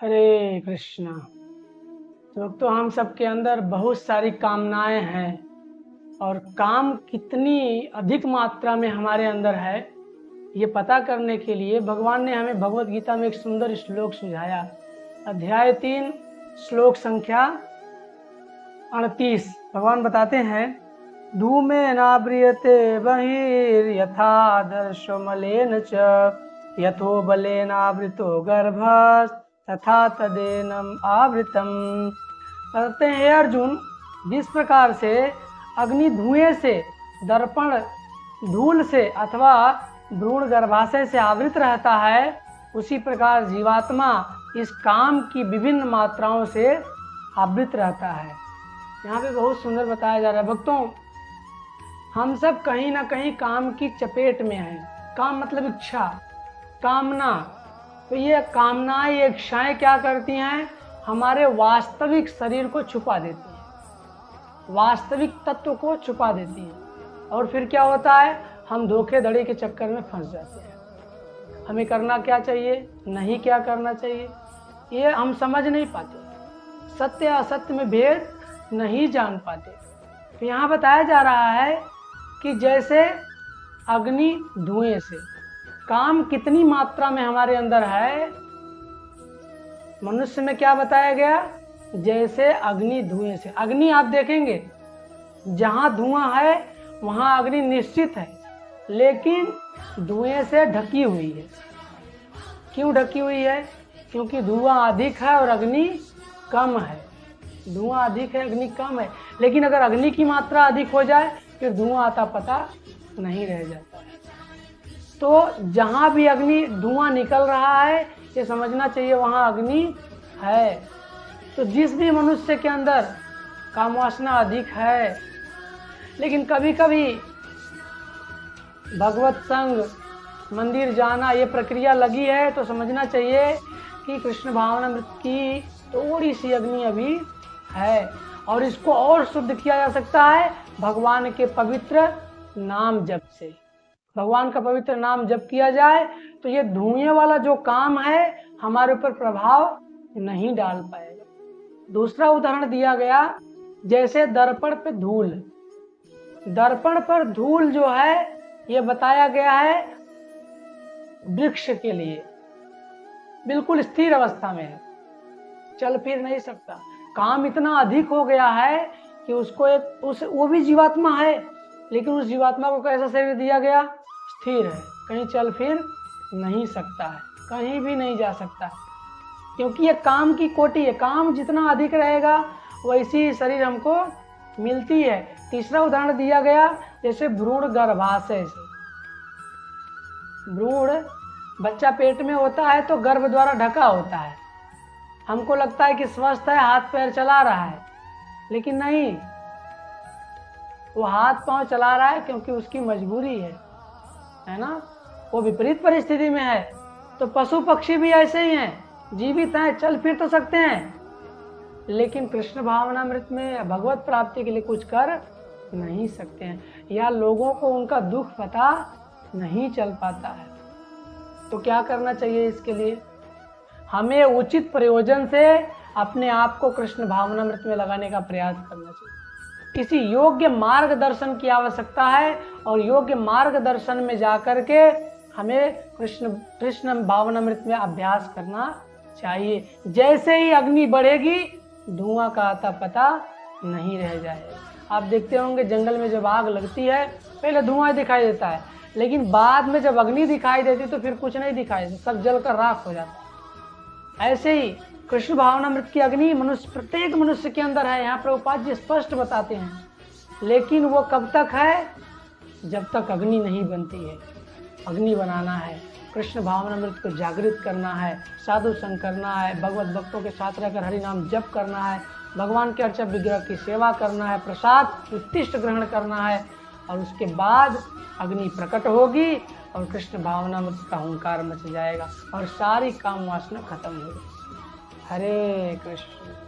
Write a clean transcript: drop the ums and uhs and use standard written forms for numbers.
हरे कृष्णा। तो हम सबके अंदर बहुत सारी कामनाएं हैं और काम कितनी अधिक मात्रा में हमारे अंदर है ये पता करने के लिए भगवान ने हमें भगवत गीता में एक सुंदर श्लोक सुझाया। अध्याय 3 श्लोक संख्या 38। भगवान बताते हैं, धूमेनाव्रियते बहिर्यथादर्शो मलेन च यथो बलेनावृतो गर्भस् तथा तदेनम आवृतम। कहते हैं, हे अर्जुन, जिस प्रकार से अग्नि धुएं से, दर्पण धूल से अथवा भ्रूण गर्भाशय से आवृत रहता है, उसी प्रकार जीवात्मा इस काम की विभिन्न मात्राओं से आवृत रहता है। यहाँ पे बहुत सुंदर बताया जा रहा है। भक्तों, हम सब कहीं ना कहीं काम की चपेट में हैं। काम मतलब इच्छा, कामना। तो ये कामनाएं, ये इच्छाएं क्या करती हैं? हमारे वास्तविक शरीर को छुपा देती हैं, वास्तविक तत्व को छुपा देती हैं। और फिर क्या होता है? हम धोखेधड़ी के चक्कर में फंस जाते हैं। हमें करना क्या चाहिए, नहीं क्या करना चाहिए, ये हम समझ नहीं पाते। सत्य असत्य में भेद नहीं जान पाते। तो यहाँ बताया जा रहा है कि जैसे अग्नि धुएं से, काम कितनी मात्रा में हमारे अंदर है। मनुष्य में क्या बताया गया? जैसे अग्नि धुएं से। अग्नि आप देखेंगे, जहां धुआं है वहां अग्नि निश्चित है, लेकिन धुएं से ढकी हुई है। क्यों ढकी हुई है? क्योंकि धुआं अधिक है और अग्नि कम है। धुआं अधिक है, अग्नि कम है। लेकिन अगर अग्नि की मात्रा अधिक हो जाए फिर धुआं आता पता नहीं रह जाता है। तो जहां भी अग्नि धुआं निकल रहा है, ये समझना चाहिए वहां अग्नि है। तो जिस भी मनुष्य के अंदर कामवासना अधिक है, लेकिन कभी कभी भगवत संग, मंदिर जाना, ये प्रक्रिया लगी है, तो समझना चाहिए कि कृष्ण भावनामृत की थोड़ी सी अग्नि अभी है और इसको और शुद्ध किया जा सकता है भगवान के पवित्र नाम जप से। भगवान का पवित्र नाम जप किया जाए तो ये धुएं वाला जो काम है हमारे ऊपर प्रभाव नहीं डाल पाएगा। दूसरा उदाहरण दिया गया, जैसे दर्पण पे धूल। दर्पण पर धूल जो है ये बताया गया है वृक्ष के लिए, बिल्कुल स्थिर अवस्था में है, चल फिर नहीं सकता। काम इतना अधिक हो गया है कि उसको वो भी जीवात्मा है, लेकिन उस जीवात्मा को कैसा शरीर दिया गया? स्थिर है, कहीं चल फिर नहीं सकता है, कहीं भी नहीं जा सकता है, क्योंकि ये काम की कोटि है। काम जितना अधिक रहेगा वैसी शरीर हमको मिलती है। तीसरा उदाहरण दिया गया, जैसे भ्रूण गर्भाशय से। भ्रूण, बच्चा पेट में होता है तो गर्भ द्वारा ढका होता है। हमको लगता है कि स्वस्थ है, हाथ पैर चला रहा है, लेकिन नहीं, वो हाथ पांव चला रहा है क्योंकि उसकी मजबूरी है ना। वो विपरीत परिस्थिति में है। तो पशु पक्षी भी ऐसे ही हैं, जीवित हैं, चल फिर तो सकते हैं, लेकिन कृष्ण भावनामृत में भगवत प्राप्ति के लिए कुछ कर नहीं सकते हैं, या लोगों को उनका दुख पता नहीं चल पाता है। तो क्या करना चाहिए इसके लिए? हमें उचित प्रयोजन से अपने आप को कृष्ण भावनामृत में लगाने का प्रयास करना चाहिए। किसी योग्य मार्गदर्शन की आवश्यकता है और योग्य मार्गदर्शन में जाकर के हमें कृष्ण भावनामृत में अभ्यास करना चाहिए। जैसे ही अग्नि बढ़ेगी धुआं का आता पता नहीं रह जाएगा। आप देखते होंगे जंगल में जब आग लगती है पहले धुआं दिखाई देता है, लेकिन बाद में जब अग्नि दिखाई देती तो फिर कुछ नहीं दिखाई देता, सब जलकर राख हो जाता है। ऐसे ही कृष्ण भावनामृत की अग्नि प्रत्येक मनुष्य के अंदर है। यहाँ प्रभुपाद जी स्पष्ट बताते हैं, लेकिन वो कब तक है? जब तक अग्नि नहीं बनती है। अग्नि बनाना है, कृष्ण भावनामृत को जागृत करना है, साधु संग करना है, भगवत भक्तों के साथ रहकर हरि नाम जप करना है, भगवान के अर्चा विग्रह की सेवा करना है, प्रसाद उत्तिष्ठ ग्रहण करना है, और उसके बाद अग्नि प्रकट होगी और कृष्ण भावनामृत का हुंकार मच जाएगा और सारी काम वासना खत्म हो जाएगी। हरे कृष्ण।